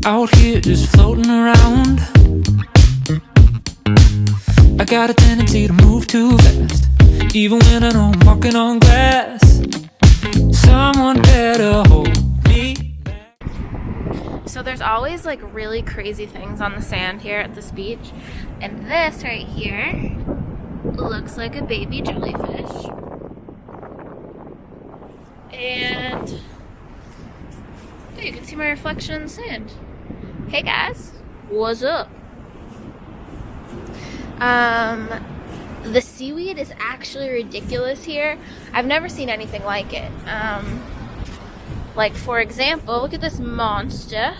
out here just floating around. I got a tendency to move too fast, even when I know I'm walking on glass. Someone better hold me back. So there's always like really crazy things on the sand here at this beach, and this right here looks like a baby jellyfish. And you can see my reflection in the sand. Hey guys, what's up? The seaweed is actually ridiculous here. I've never seen anything like it. Like for example, look at this monster.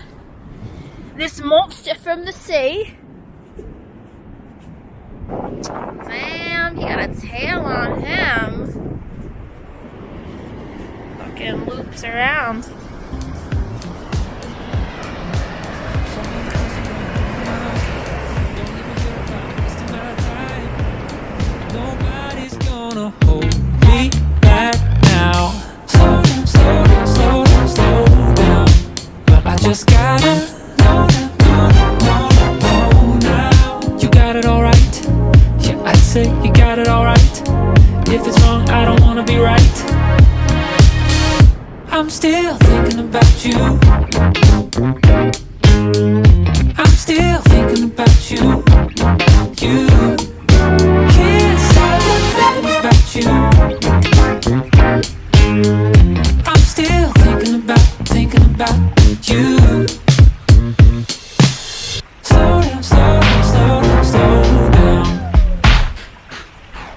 This monster from the sea. Damn, he got a tail on him. Fucking loops around. Nobody's gonna hold me back now. Slow down, slow down, slow down, slow down. But I just gotta know now. You got it alright. Yeah, I'd say you got it alright. If it's wrong, I don't wanna be right. I'm still thinking about you. I'm still thinking about you. You can't stop thinking about you. I'm still thinking about you. Slow down, slow down, slow down, slow down.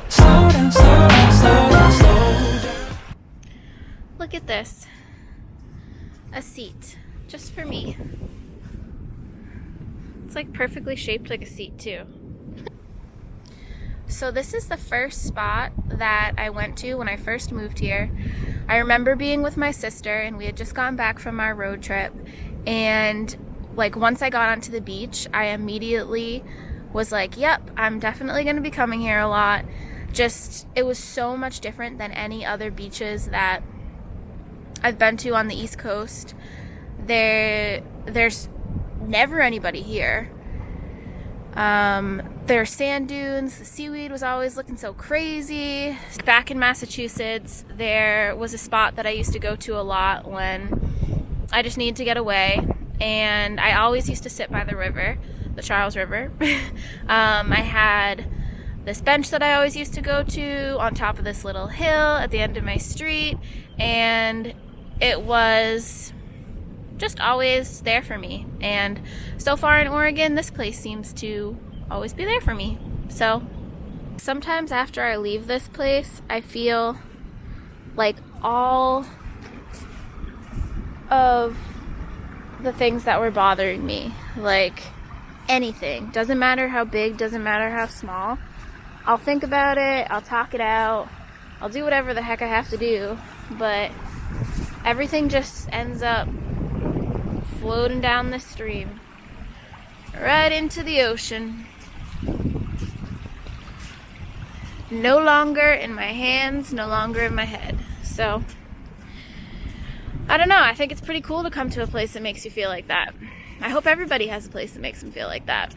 Slow down, slow down, slow down, slow down. Look at this. A seat. Just for me. It's like perfectly shaped like a seat too. So this is the first spot that I went to when I first moved here. I remember being with my sister and we had just gone back from our road trip, and like once I got onto the beach, I immediately was like, yep, I'm definitely going to be coming here a lot. Just, it was so much different than any other beaches that I've been to on the East Coast. There's never anybody here. There are sand dunes. The seaweed was always looking so crazy. Back in Massachusetts, there was a spot that I used to go to a lot when I just needed to get away, and I always used to sit by the river, the Charles River. I had this bench that I always used to go to on top of this little hill at the end of my street, and it was just always there for me. And so far in Oregon, this place seems to always be there for me. So sometimes after I leave this place, I feel like all of the things that were bothering me, like anything, doesn't matter how big, doesn't matter how small, I'll think about it, I'll talk it out, I'll do whatever the heck I have to do, but everything just ends up floating down the stream right into the ocean. No longer in my hands, no longer in my head. So I don't know, I think it's pretty cool to come to a place that makes you feel like that. I hope everybody has a place that makes them feel like that.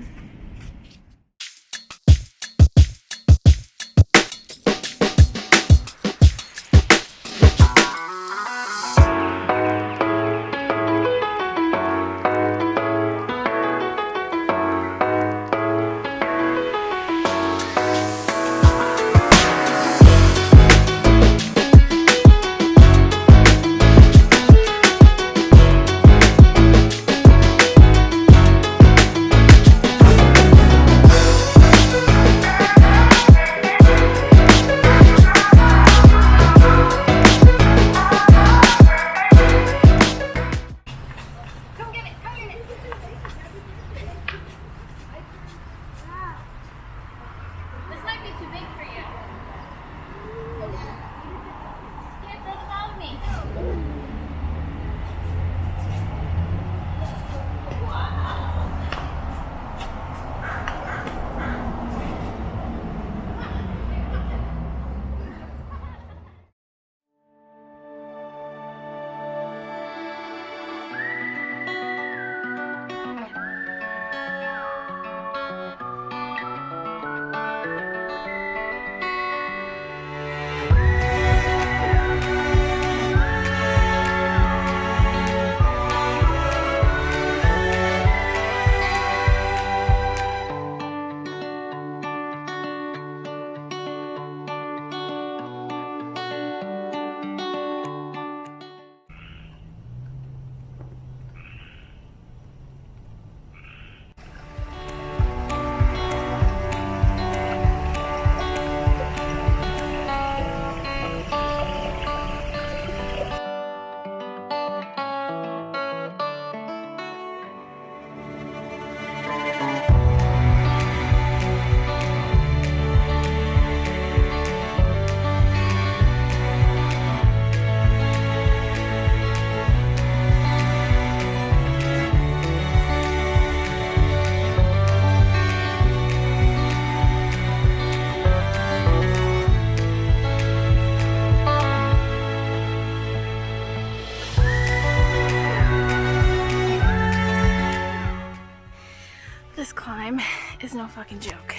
is no fucking joke.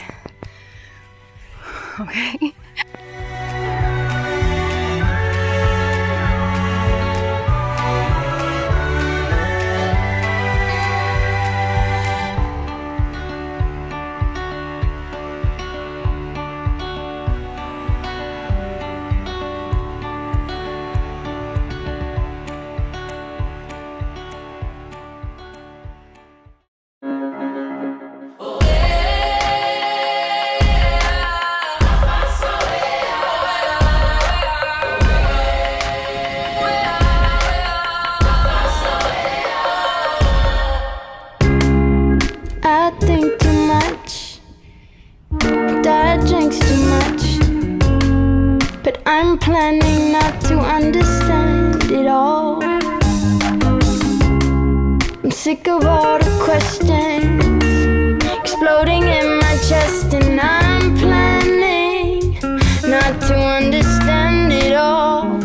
Okay. I think too much, Dad drinks too much, but I'm planning not to understand it all. I'm sick of all the questions exploding in my chest, and I'm planning not to understand it all.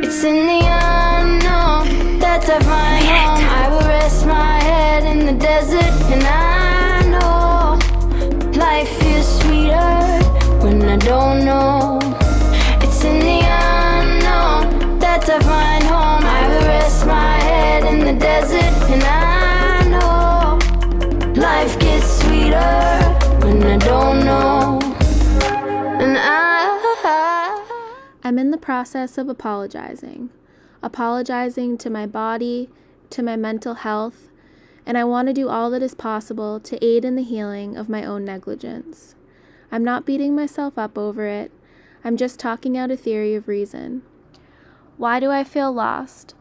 It's in the unknown that I find home. I will rest my head in the desert, and I know life is sweeter when I don't know. It's in the unknown that I find home. I will rest my head in the desert, and I know life gets sweeter when I don't know. And I'm in the process of apologizing to my body, to my mental health, and I want to do all that is possible to aid in the healing of my own negligence. I'm not beating myself up over it. I'm just talking out a theory of reason. Why do I feel lost?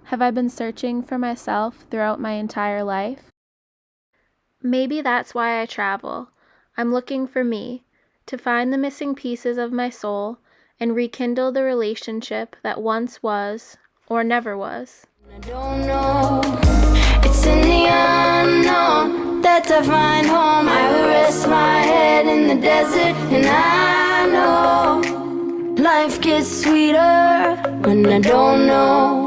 Have I been searching for myself throughout my entire life? Maybe that's why I travel. I'm looking for me, to find the missing pieces of my soul and rekindle the relationship that once was or never was. I don't know. It's in the unknown that I find home. I will rest my head in the desert, and I know life gets sweeter when I don't know.